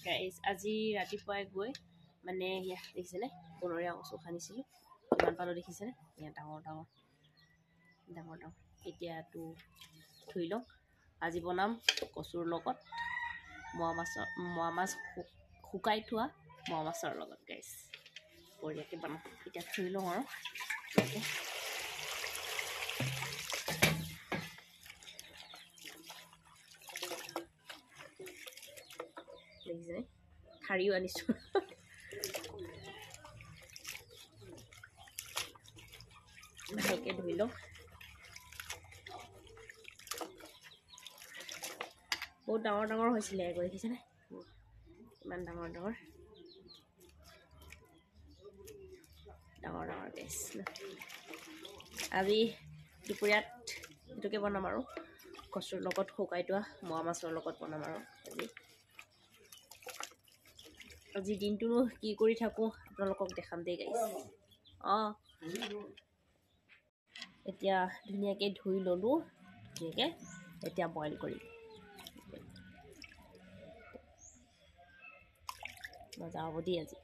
guys আজি ৰাতিপুৱাই গৈ মানে ইয়া দেখিছেনে বনৰীয়া কচু খানিছিলোঁ কিমান পালোঁ দেখিছেনে ইয়া ডাঙৰ ডাঙৰ ডাঙৰ ডাঙৰ এতিয়াতো ধুই লওঁ আজি বনাম কচুৰ লগত মোৱা মাছ শুকাই থোৱা মোৱা মাছৰ লগত গাইজ বঢ়িয়াকৈ বনাম এতিয়া ধুই লওঁ আৰু দেখিছেনে ঠাৰিও আনিছোঁ ভালকৈ ধুই লওঁ বহুত ডাঙৰ ডাঙৰ হৈছিলে আকৌ দেখিছেনে ইমান ডাঙৰ ডাঙৰ গেছ আজি দুপৰীয়াত এইটোকে বনাম আৰু কচুৰ লগত শুকাই থোৱা মোৱা মাছৰ লগত বনাম আৰু আজি দিনটোনো কি কৰি থাকোঁ আপোনালোকক দেখাম দেই গাইছ অঁ এতিয়া ধুনীয়াকৈ ধুই ল'লোঁ ধুনীয়াকৈ এতিয়া বইল কৰিম মজা হ'ব দেই আজি